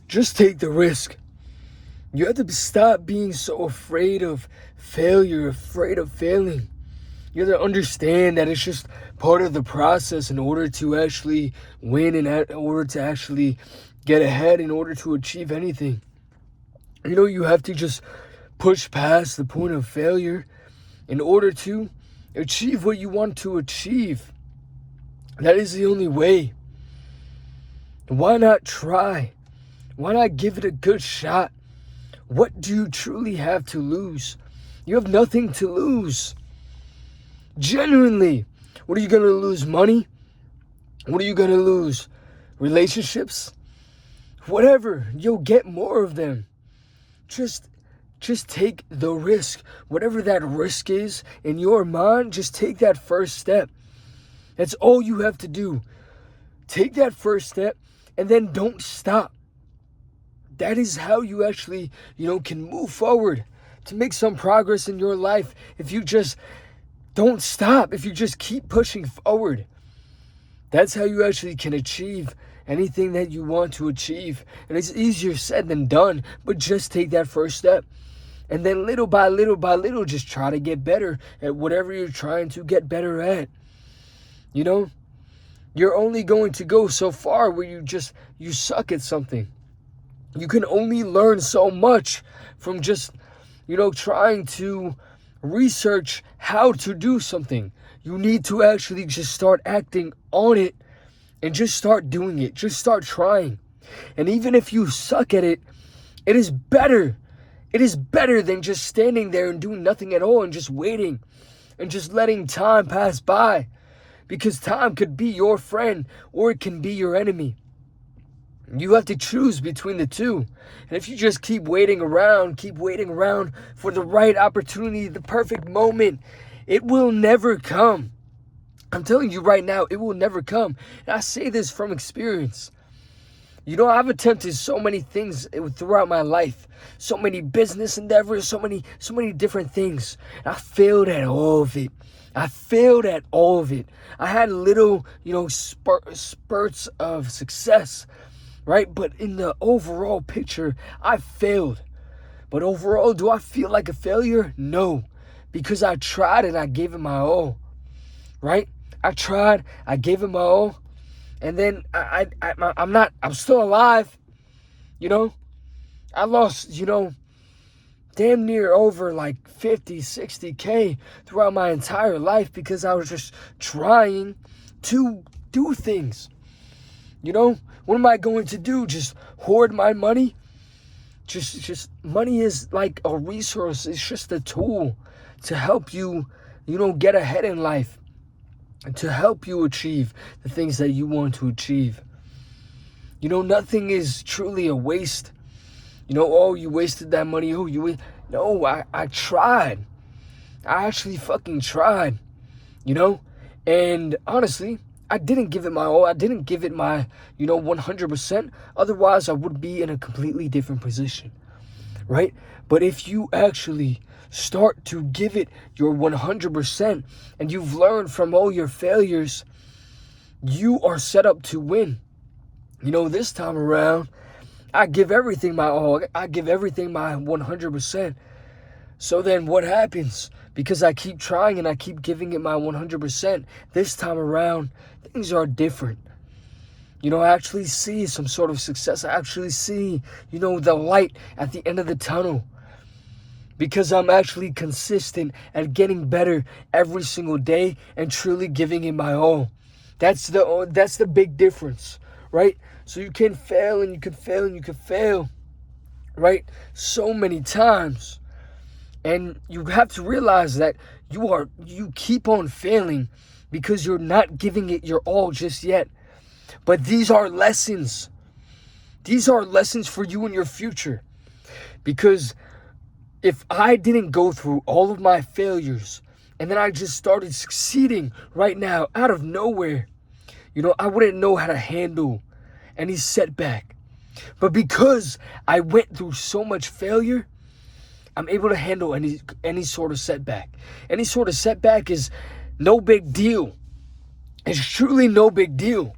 Just take the risk. You have to stop being so afraid of failure, afraid of failing. You have to understand that it's just part of the process in order to actually win, and in order to actually get ahead, in order to achieve anything. You have to just push past the point of failure in order to achieve what you want to achieve. That is the only way. Why not try? Why not give it a good shot? What do you truly have to lose? You have nothing to lose. Genuinely. What are you going to lose? Money? What are you going to lose? Relationships? Whatever. You'll get more of them. Just take the risk. Whatever that risk is in your mind, just take that first step. That's all you have to do. Take that first step and then don't stop. That is how you actually, can move forward to make some progress in your life. If you just don't stop, if you just keep pushing forward, that's how you actually can achieve anything that you want to achieve. And it's easier said than done, but just take that first step. And then little by little, just try to get better at whatever you're trying to get better at. You're only going to go so far where you suck at something. You can only learn so much from just, trying to research how to do something. You need to actually just start acting on it and just start doing it. Just start trying. And even if you suck at it, it is better. It is better than just standing there and doing nothing at all and just waiting and just letting time pass by. Because time could be your friend or it can be your enemy. You have to choose between the two. And if you just keep waiting around for the right opportunity, the perfect moment, it will never come. I'm telling you right now, it will never come. And I say this from experience. I've attempted so many things throughout my life. So many business endeavors, so many different things. And I failed at all of it. I had little, spurts of success, right? But in the overall picture, I failed. But overall, do I feel like a failure? No, because I tried and I gave it my all, right? I tried, I gave it my all, and then I'm still alive, I lost, damn near over like 50, 60K throughout my entire life because I was just trying to do things. What am I going to do? Just hoard my money? Just money is like a resource. It's just a tool to help you, get ahead in life and to help you achieve the things that you want to achieve. Nothing is truly a waste. Oh, you wasted that money. No, I tried. I actually fucking tried, and honestly, I didn't give it my all. I didn't give it my, 100%. Otherwise, I would be in a completely different position, right? But if you actually start to give it your 100% and you've learned from all your failures, you are set up to win. This time around, I give everything my all. I give everything my 100%. So then what happens? Because I keep trying and I keep giving it my 100%, this time around, things are different. I actually see some sort of success. I actually see, the light at the end of the tunnel. Because I'm actually consistent at getting better every single day and truly giving it my all. That's the big difference, right? So you can fail and you can fail and you can fail, right? So many times. And you have to realize that you keep on failing because you're not giving it your all just yet. But these are lessons. These are lessons for you in your future. Because if I didn't go through all of my failures and then I just started succeeding right now out of nowhere, I wouldn't know how to handle any setback. But because I went through so much failure, I'm able to handle any sort of setback. Any sort of setback is no big deal. It's truly no big deal.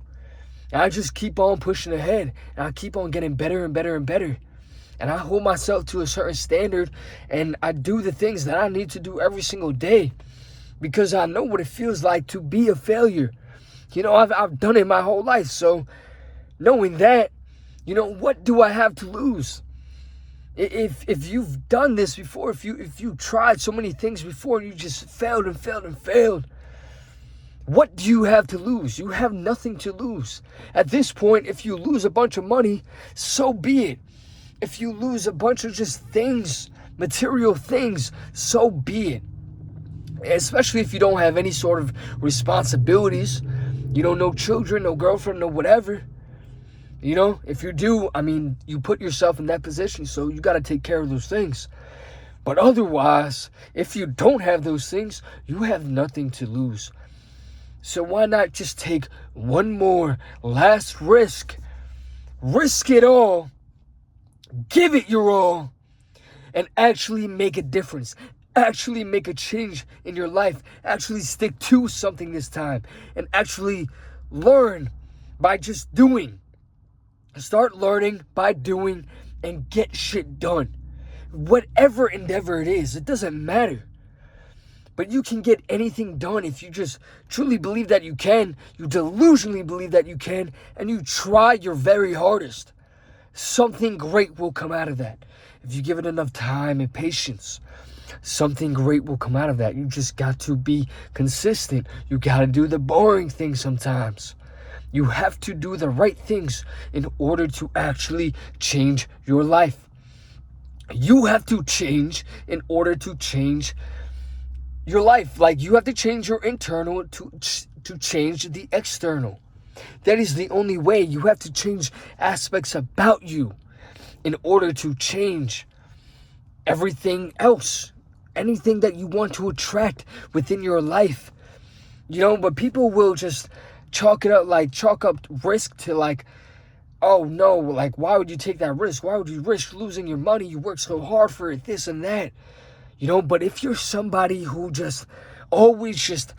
And I just keep on pushing ahead, and I keep on getting better and better and better. And I hold myself to a certain standard, and I do the things that I need to do every single day because I know what it feels like to be a failure. I've done it my whole life. So knowing that, what do I have to lose? If you've done this before, if you tried so many things before and you just failed and failed and failed, what do you have to lose? You have nothing to lose. At this point, if you lose a bunch of money, so be it. If you lose a bunch of just things, material things, so be it. Especially if you don't have any sort of responsibilities, no children, no girlfriend, no whatever. If you do, you put yourself in that position, so you got to take care of those things. But otherwise, if you don't have those things, you have nothing to lose. So why not just take one more last risk? Risk it all. Give it your all. And actually make a difference. Actually make a change in your life. Actually stick to something this time. And actually learn by just doing. Start learning by doing and get shit done. Whatever endeavor it is, it doesn't matter. But you can get anything done if you just truly believe that you can, you delusionally believe that you can, and you try your very hardest. Something great will come out of that. If you give it enough time and patience, something great will come out of that. You just got to be consistent. You got to do the boring things sometimes. You have to do the right things in order to actually change your life. You have to change in order to change your life. Like, you have to change your internal to change the external. That is the only way. You have to change aspects about you in order to change everything else. Anything that you want to attract within your life. But people will just chalk up risk to like, oh no, like, why would you take that risk? Why would you risk losing your money? You work so hard for it, this and that. But if you're somebody who just always just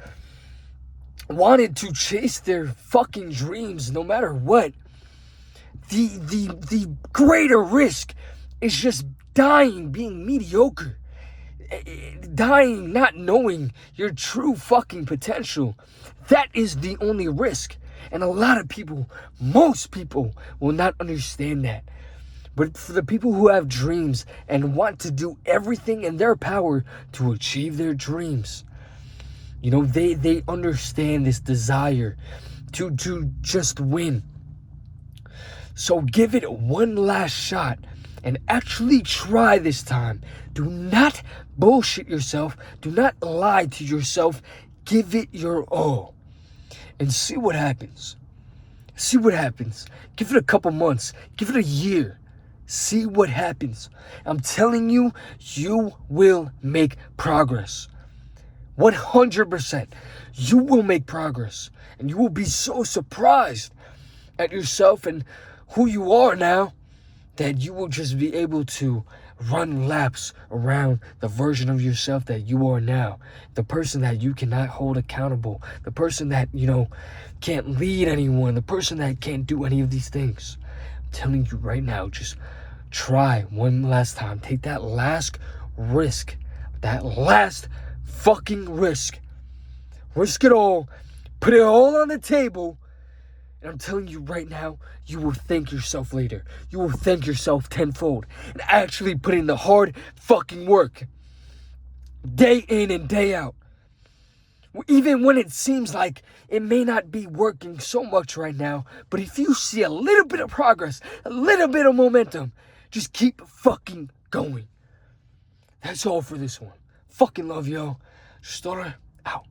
wanted to chase their fucking dreams no matter what, the greater risk is just dying being mediocre. Dying not knowing your true fucking potential. That is the only risk. And a lot of people, most people, will not understand that. But for the people who have dreams and want to do everything in their power to achieve their dreams, they understand this desire to just win. So give it one last shot and actually try this time. Do not bullshit yourself. Do not lie to yourself. Give it your all and see what happens. See what happens. Give it a couple months. Give it a year. See what happens. I'm telling you, you will make progress. 100%. You will make progress. And you will be so surprised at yourself and who you are now that you will just be able to run laps around the version of yourself that you are now. The person that you cannot hold accountable. The person that, can't lead anyone. The person that can't do any of these things. I'm telling you right now, just try one last time. Take that last risk. That last fucking risk. Risk it all. Put it all on the table. And I'm telling you right now, you will thank yourself later. You will thank yourself tenfold. And actually put in the hard fucking work. Day in and day out. Even when it seems like it may not be working so much right now. But if you see a little bit of progress, a little bit of momentum, just keep fucking going. That's all for this one. Fucking love y'all. Stoner out.